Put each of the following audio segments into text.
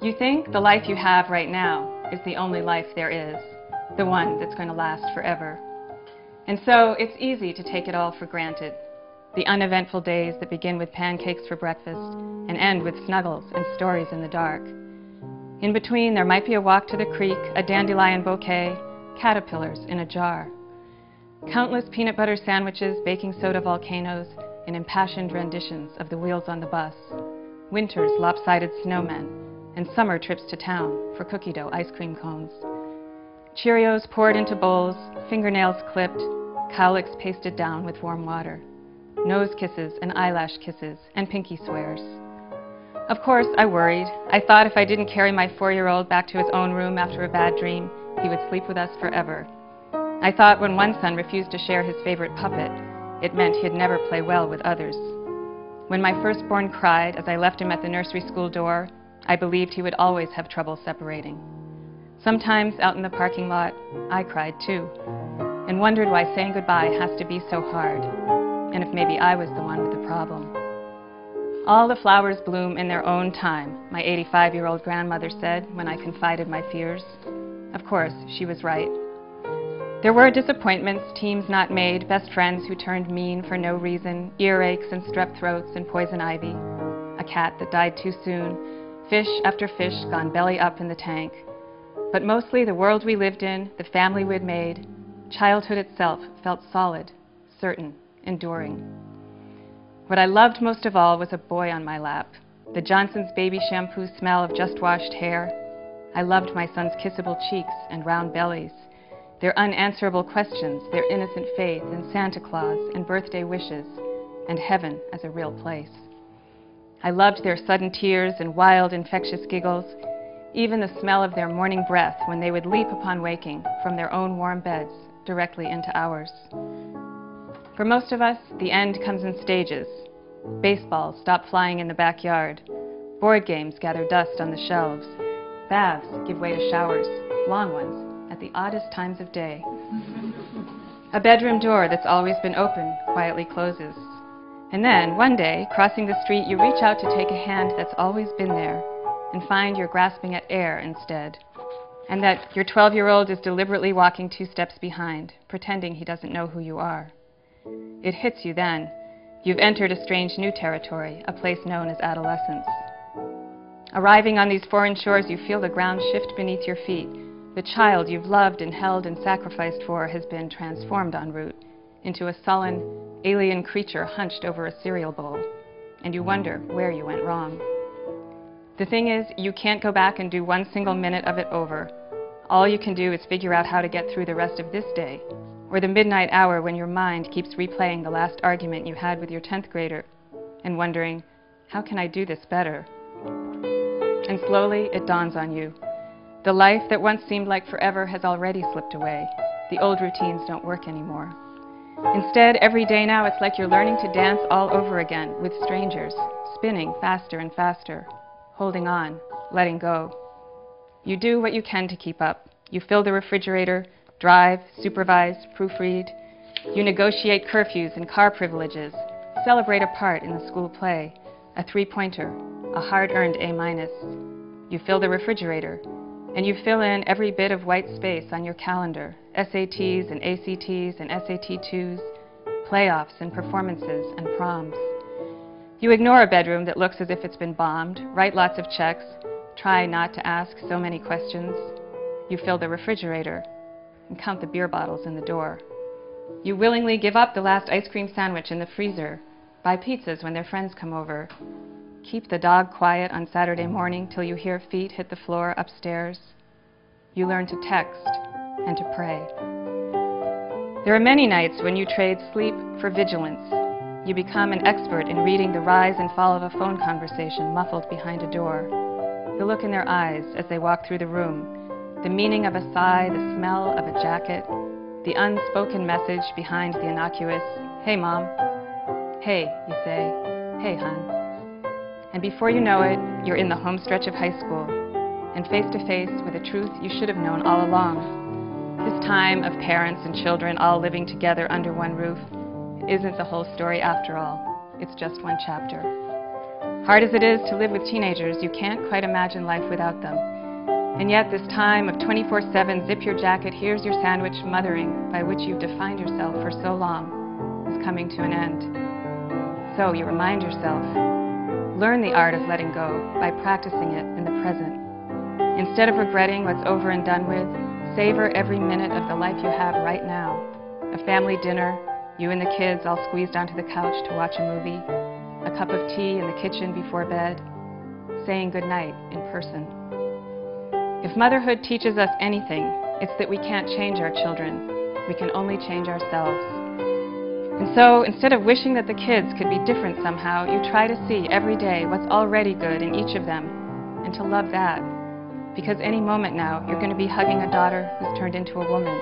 You think the life you have right now is the only life there is, the one that's going to last forever. And so it's easy to take it all for granted. The uneventful days that begin with pancakes for breakfast and end with snuggles and stories in the dark. In between, there might be a walk to the creek, a dandelion bouquet, caterpillars in a jar. Countless peanut butter sandwiches, baking soda volcanoes, and impassioned renditions of the wheels on the bus. Winter's lopsided snowmen, and summer trips to town for cookie dough ice cream cones. Cheerios poured into bowls, fingernails clipped, cowlicks pasted down with warm water. Nose kisses and eyelash kisses and pinky swears. Of course, I worried. I thought if I didn't carry my 4-year-old back to his own room after a bad dream, he would sleep with us forever. I thought when one son refused to share his favorite puppet, it meant he'd never play well with others. When my firstborn cried as I left him at the nursery school door, I believed he would always have trouble separating. Sometimes out in the parking lot, I cried too, and wondered why saying goodbye has to be so hard, and if maybe I was the one with the problem. All the flowers bloom in their own time, my 85-year-old grandmother said when I confided my fears. Of course, she was right. There were disappointments, teams not made, best friends who turned mean for no reason, earaches and strep throats and poison ivy, a cat that died too soon, fish after fish gone belly up in the tank. But mostly the world we lived in, the family we'd made, childhood itself felt solid, certain, enduring. What I loved most of all was a boy on my lap, the Johnson's baby shampoo smell of just washed hair. I loved my son's kissable cheeks and round bellies, their unanswerable questions, their innocent faith in Santa Claus and birthday wishes, and heaven as a real place. I loved their sudden tears and wild, infectious giggles, even the smell of their morning breath when they would leap upon waking from their own warm beds directly into ours. For most of us, the end comes in stages. Baseballs stop flying in the backyard. Board games gather dust on the shelves. Baths give way to showers, long ones, at the oddest times of day. A bedroom door that's always been open quietly closes. And then, one day, crossing the street, you reach out to take a hand that's always been there and find you're grasping at air instead. And that your 12-year-old is deliberately walking 2 steps behind, pretending he doesn't know who you are. It hits you then. You've entered a strange new territory, a place known as adolescence. Arriving on these foreign shores, you feel the ground shift beneath your feet. The child you've loved and held and sacrificed for has been transformed en route into a sullen, alien creature hunched over a cereal bowl, and you wonder where you went wrong. The thing is, you can't go back and do 1 single minute of it over. All you can do is figure out how to get through the rest of this day, or the midnight hour when your mind keeps replaying the last argument you had with your 10th grader and wondering, how can I do this better? And slowly it dawns on you. The life that once seemed like forever has already slipped away. The old routines don't work anymore. Instead, every day now it's like you're learning to dance all over again with strangers, spinning faster and faster, holding on, letting go. You do what you can to keep up. You fill the refrigerator, drive, supervise, proofread. You negotiate curfews and car privileges, celebrate a part in the school play, a 3-pointer, a hard-earned A-. You fill the refrigerator, and you fill in every bit of white space on your calendar, SATs and ACTs and SAT2s, playoffs and performances and proms. You ignore a bedroom that looks as if it's been bombed, write lots of checks, try not to ask so many questions. You fill the refrigerator and count the beer bottles in the door. You willingly give up the last ice cream sandwich in the freezer, buy pizzas when their friends come over, keep the dog quiet on Saturday morning till you hear feet hit the floor upstairs. You learn to text and to pray. There are many nights when you trade sleep for vigilance. You become an expert in reading the rise and fall of a phone conversation muffled behind a door, the look in their eyes as they walk through the room, the meaning of a sigh, the smell of a jacket, the unspoken message behind the innocuous, "Hey, Mom." "Hey," you say. "Hey, hon." And before you know it, you're in the home stretch of high school and face to face with a truth you should have known all along. This time of parents and children all living together under one roof isn't the whole story after all. It's just one chapter. Hard as it is to live with teenagers, you can't quite imagine life without them. And yet this time of 24/7 zip your jacket, here's your sandwich mothering by which you've defined yourself for so long is coming to an end. So you remind yourself, learn the art of letting go by practicing it in the present. Instead of regretting what's over and done with, savor every minute of the life you have right now. A family dinner, you and the kids all squeezed onto the couch to watch a movie, a cup of tea in the kitchen before bed, saying goodnight in person. If motherhood teaches us anything, it's that we can't change our children. We can only change ourselves. And so, instead of wishing that the kids could be different somehow, you try to see every day what's already good in each of them, and to love that. Because any moment now, you're going to be hugging a daughter who's turned into a woman,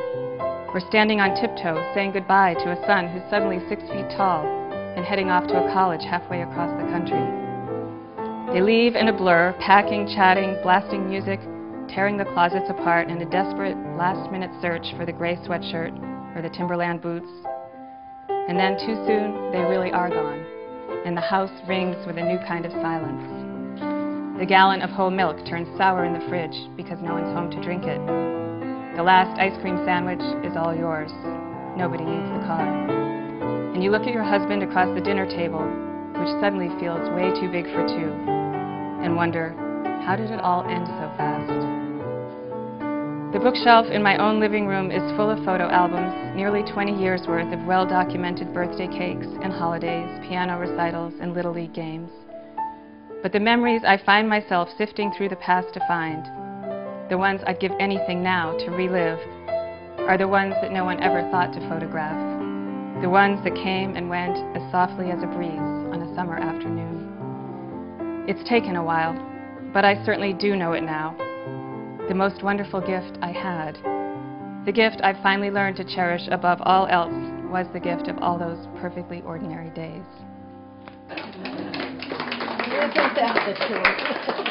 or standing on tiptoe saying goodbye to a son who's suddenly 6 feet tall and heading off to a college halfway across the country. They leave in a blur, packing, chatting, blasting music, tearing the closets apart in a desperate last-minute search for the gray sweatshirt or the Timberland boots. And then too soon, they really are gone, and the house rings with a new kind of silence. The gallon of whole milk turns sour in the fridge because no one's home to drink it. The last ice cream sandwich is all yours. Nobody needs the car. And you look at your husband across the dinner table, which suddenly feels way too big for two, and wonder, how did it all end so fast? The bookshelf in my own living room is full of photo albums, nearly 20 years worth of well-documented birthday cakes and holidays, piano recitals, and Little League games. But the memories I find myself sifting through the past to find, the ones I'd give anything now to relive, are the ones that no one ever thought to photograph, the ones that came and went as softly as a breeze on a summer afternoon. It's taken a while, but I certainly do know it now. The most wonderful gift I had, the gift I've finally learned to cherish above all else, was the gift of all those perfectly ordinary days. Fantastic.